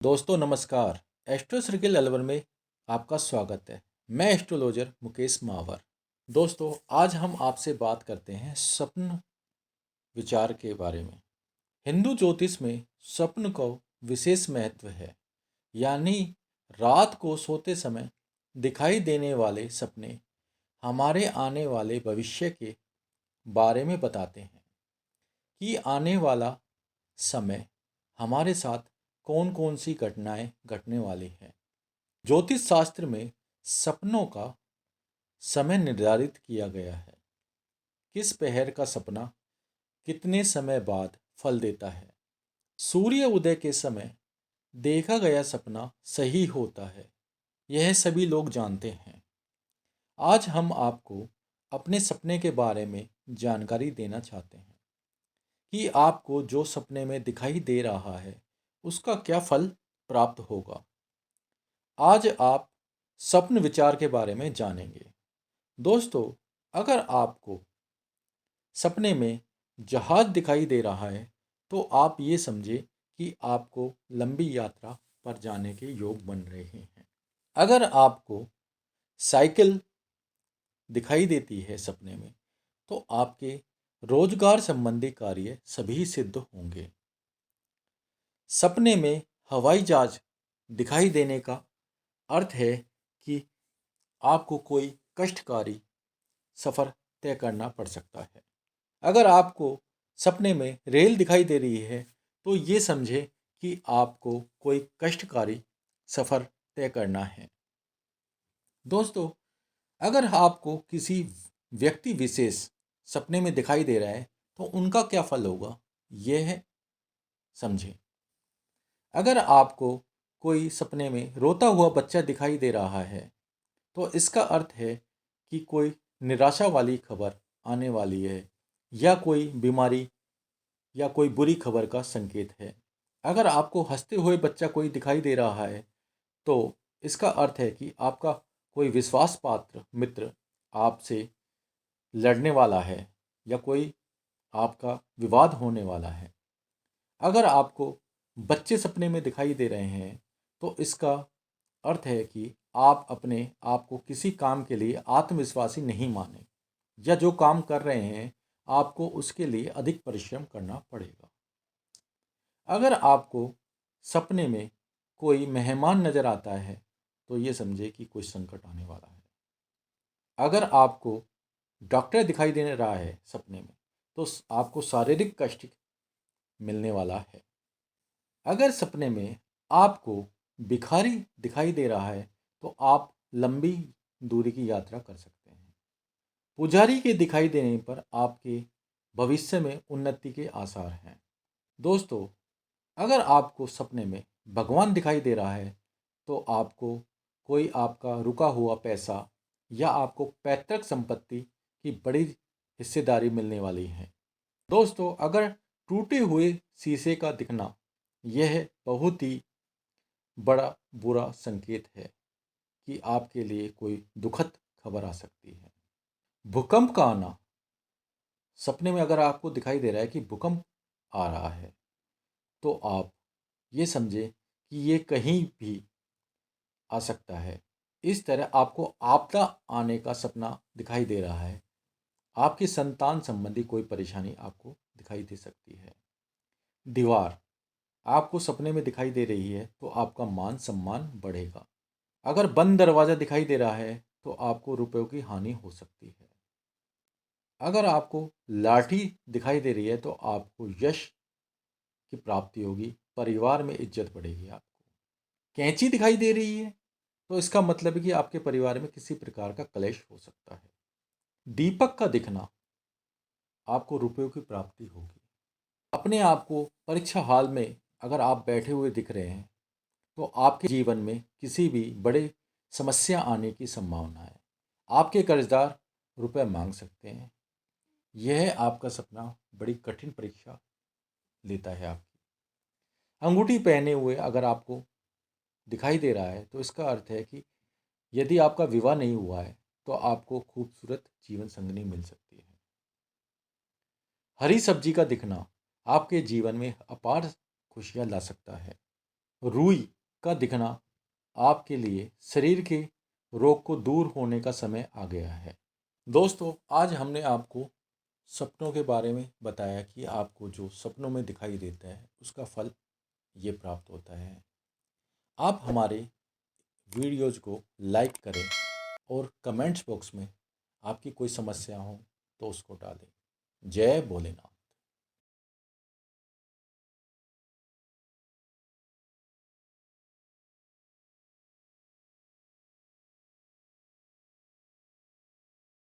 दोस्तों नमस्कार। Astro circle album में आपका स्वागत है। मैं एस्ट्रोलॉजर मुकेश मावर। दोस्तों आज हम आपसे बात करते हैं स्वप्न विचार के बारे में। हिंदू ज्योतिष में स्वप्न को विशेष महत्व है। यानी रात को सोते समय दिखाई देने वाले सपने हमारे आने वाले भविष्य के बारे में बताते हैं कि आने वाला समय हमारे साथ कौन कौन सी घटनाएं घटने वाली हैं। ज्योतिष शास्त्र में सपनों का समय निर्धारित किया गया है। किस पहर का सपना कितने समय बाद फल देता है। सूर्य उदय के समय देखा गया सपना सही होता है, यह सभी लोग जानते हैं। आज हम आपको अपने सपने के बारे में जानकारी देना चाहते हैं कि आपको जो सपने में दिखाई दे रहा है उसका क्या फल प्राप्त होगा। आज आप स्वप्न विचार के बारे में जानेंगे। दोस्तों अगर आपको सपने में जहाज दिखाई दे रहा है तो आप ये समझे कि आपको लंबी यात्रा पर जाने के योग बन रहे हैं। अगर आपको साइकिल दिखाई देती है सपने में तो आपके रोजगार संबंधी कार्य सभी सिद्ध होंगे। सपने में हवाई जहाज दिखाई देने का अर्थ है कि आपको कोई कष्टकारी सफ़र तय करना पड़ सकता है। अगर आपको सपने में रेल दिखाई दे रही है तो ये समझे कि आपको कोई कष्टकारी सफ़र तय करना है। दोस्तों अगर आपको किसी व्यक्ति विशेष सपने में दिखाई दे रहा है तो उनका क्या फल होगा यह समझें। अगर आपको कोई सपने में रोता हुआ बच्चा दिखाई दे रहा है तो इसका अर्थ है कि कोई निराशा वाली खबर आने वाली है या कोई बीमारी या कोई बुरी खबर का संकेत है। अगर आपको हंसते हुए बच्चा कोई दिखाई दे रहा है तो इसका अर्थ है कि आपका कोई विश्वास पात्र मित्र आपसे लड़ने वाला है या कोई आपका विवाद होने वाला है। अगर आपको बच्चे सपने में दिखाई दे रहे हैं तो इसका अर्थ है कि आप अपने आप को किसी काम के लिए आत्मविश्वासी नहीं माने या जो काम कर रहे हैं आपको उसके लिए अधिक परिश्रम करना पड़ेगा। अगर आपको सपने में कोई मेहमान नज़र आता है तो ये समझे कि कोई संकट आने वाला है। अगर आपको डॉक्टर दिखाई दे रहा है सपने में तो आपको शारीरिक कष्ट मिलने वाला है। अगर सपने में आपको भिखारी दिखाई दे रहा है तो आप लंबी दूरी की यात्रा कर सकते हैं। पुजारी के दिखाई देने पर आपके भविष्य में उन्नति के आसार हैं। दोस्तों अगर आपको सपने में भगवान दिखाई दे रहा है तो आपको कोई आपका रुका हुआ पैसा या आपको पैतृक संपत्ति की बड़ी हिस्सेदारी मिलने वाली है। दोस्तों अगर टूटे हुए शीशे का दिखना यह बहुत ही बड़ा बुरा संकेत है कि आपके लिए कोई दुखद खबर आ सकती है। भूकंप का आना, सपने में अगर आपको दिखाई दे रहा है कि भूकंप आ रहा है तो आप ये समझे कि ये कहीं भी आ सकता है। इस तरह आपको आपदा आने का सपना दिखाई दे रहा है। आपकी संतान संबंधी कोई परेशानी आपको दिखाई दे सकती है। दीवार आपको सपने में दिखाई दे रही है तो आपका मान सम्मान बढ़ेगा। अगर बंद दरवाज़ा दिखाई दे रहा है तो आपको रुपयों की हानि हो सकती है। अगर आपको लाठी दिखाई दे रही है तो आपको यश की प्राप्ति होगी, परिवार में इज्जत बढ़ेगी। आपको कैंची दिखाई दे रही है तो इसका मतलब है कि आपके परिवार में किसी प्रकार का कलेश हो सकता है। दीपक का दिखना आपको रुपयों की प्राप्ति होगी। अपने आप को परीक्षा हाल में अगर आप बैठे हुए दिख रहे हैं तो आपके जीवन में किसी भी बड़े समस्या आने की संभावना है। आपके कर्जदार रुपए मांग सकते हैं। यह आपका सपना बड़ी कठिन परीक्षा लेता है आपकी। अंगूठी पहने हुए अगर आपको दिखाई दे रहा है तो इसका अर्थ है कि यदि आपका विवाह नहीं हुआ है तो आपको खूबसूरत जीवन संगनी मिल सकती है। हरी सब्जी का दिखना आपके जीवन में अपार खुशियां ला सकता है। रुई का दिखना आपके लिए शरीर के रोग को दूर होने का समय आ गया है। दोस्तों, आज हमने आपको सपनों के बारे में बताया कि आपको जो सपनों में दिखाई देता है उसका फल ये प्राप्त होता है। आप हमारे वीडियोज़ को लाइक करें और कमेंट्स बॉक्स में आपकी कोई समस्या हो तो उसको डालें। जय भोलेनाथ।